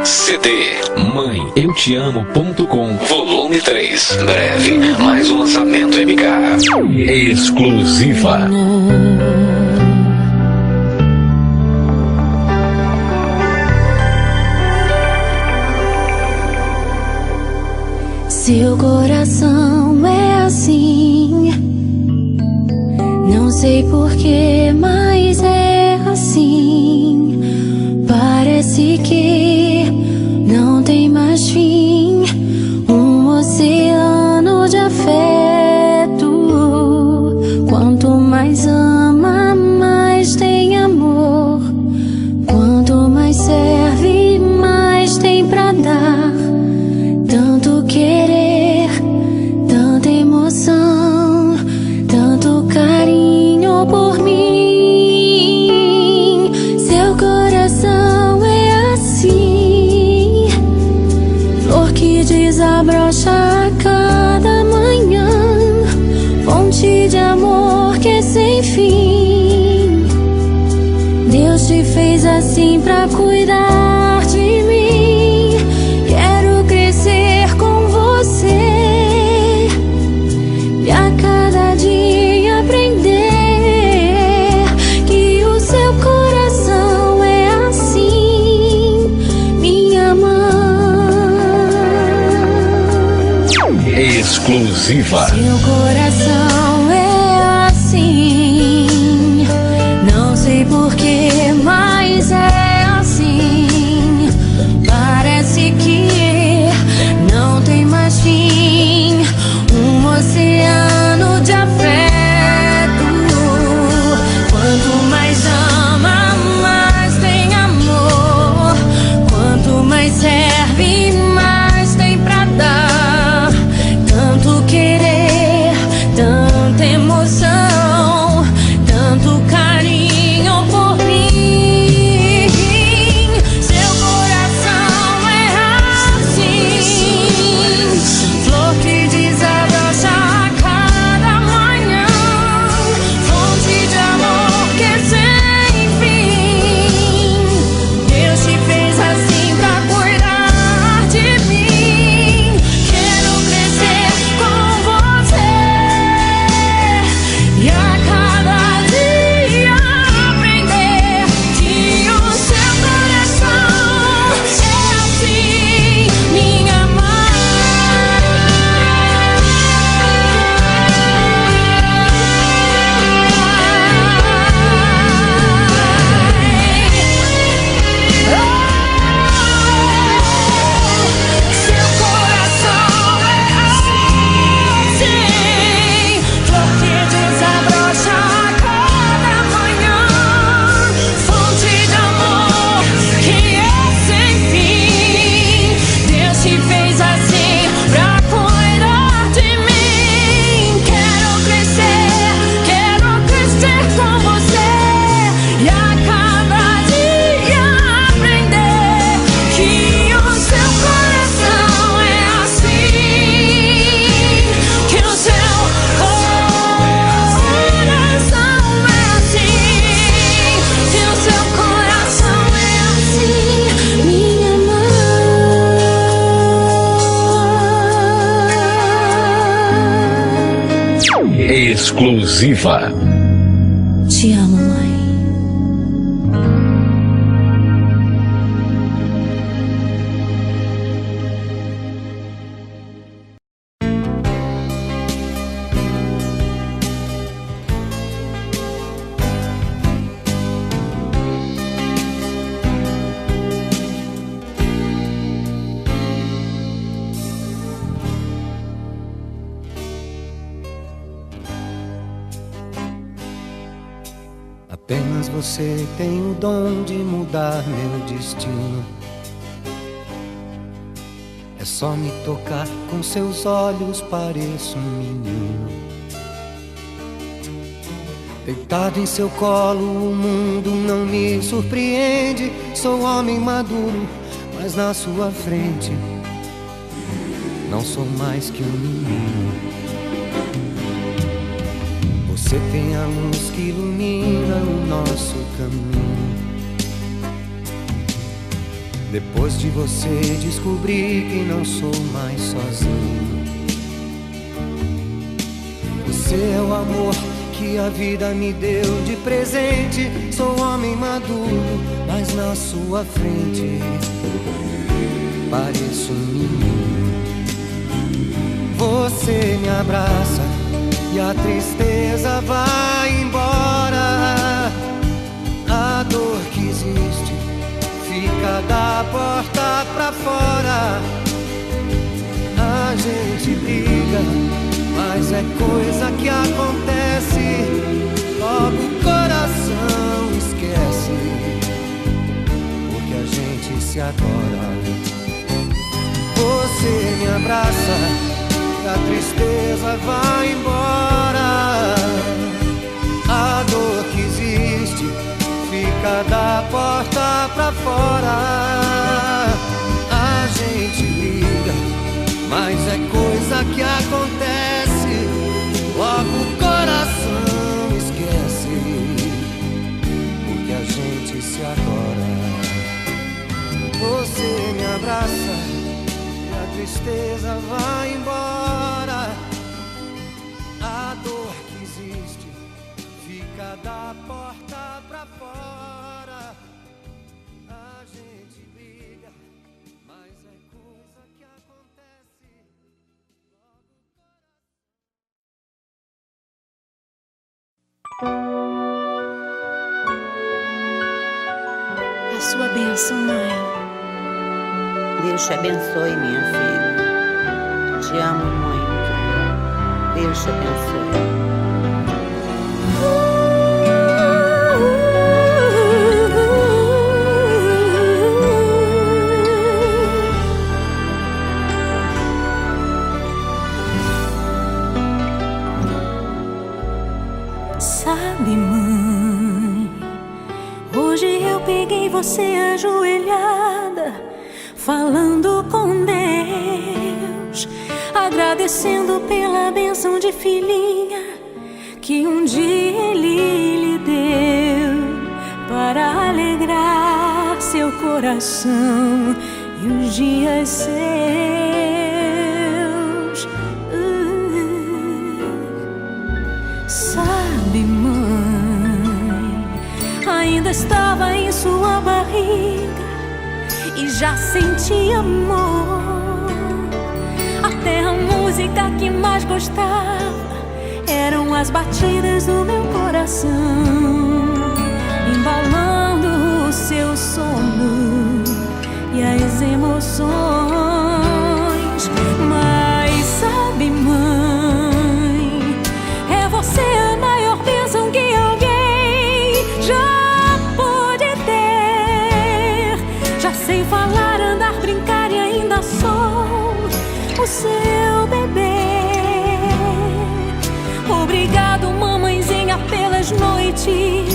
CD Mãe Eu Te Amo.com Volume 3. Breve, mais um lançamento MK exclusiva. Seu coração é assim, não sei porquê, mas é assim. Parece que não tem mais fim, um oceano de afeto. Quanto mais ama, mais tem amor. Quanto mais serve, mais tem pra dar. Tanto querer, tanta emoção, tanto carinho por mim. Seu coração é assim, flor que desabrocha a cada manhã, fonte de amor que é sem fim. Deus te fez assim pra cuidar de mim. Quero crescer com você e a cada dia aprender que o seu coração é assim, minha mãe. Exclusiva. Seu coração é assim, não sei porquê, mas é assim. Parece que não tem mais fim, um oceano de afeto. Quanto mais ama, mais tem amor. Quanto mais serve, mais tem pra dar. Tanto querer, tanta emoção, tanto carinho por mim. Seu coração é assim, flor que desabrocha a cada manhã, fonte de amor que é sem fim. Deus te fez assim pra cuidar de mim. Quero crescer com você e a cada dia aprender que o seu coração é assim, minha Seu coração é assim, flor que desabrocha a cada manhã, fonte de amor que é sem fim. Deus te fez assim pra cuidar de mim. Quero crescer com você e a cada dia aprender que o seu coração é assim, que o seu coração é assim, que o seu coração é assim, minha mãe. Exclusiva. Te amo, mãe. Apenas você tem o dom de mudar meu destino. É só me tocar com seus olhos, pareço um menino. Deitado em seu colo, o mundo não me surpreende. Sou homem maduro, mas na sua frente não sou mais que um menino. Você tem a luz que ilumina o nosso caminho. Depois de você descobri que não sou mais sozinho. Você é o amor que a vida me deu de presente. Sou homem maduro, mas na sua frente pareço um menino. Você me abraça e a tristeza vai embora. A dor que existe fica da porta pra fora. A gente briga, mas é coisa que acontece. Logo o coração esquece, porque a gente se adora. Você me abraça e a tristeza vai embora. A dor que existe fica da porta pra fora. A gente briga, mas é coisa que acontece. Logo o coração esquece, porque a gente se adora. Você me abraça e a tristeza vai embora. A dor que existe fica da porta pra fora. A gente briga, mas é coisa que acontece. A sua bênção, mãe. Deus te abençoe, minha filha. Te amo muito. Deus te abençoe. Sabe, mãe, hoje eu peguei você ajoelhada, falando com Deus, agradecendo pela bênção de filhinha que um dia Ele lhe deu, para alegrar seu coração e os dias seus. Sabe, mãe, ainda estava em sua barriga e já senti amor. Até a música que mais gostava eram as batidas do meu coração, embalando o seu sono e as emoções. Mas sabe, mãe, é você a maior bênção que alguém já pôde ter. Já sei falar, andar, brincar e ainda sou o seu bebê. Obrigado, mamãezinha, pelas noites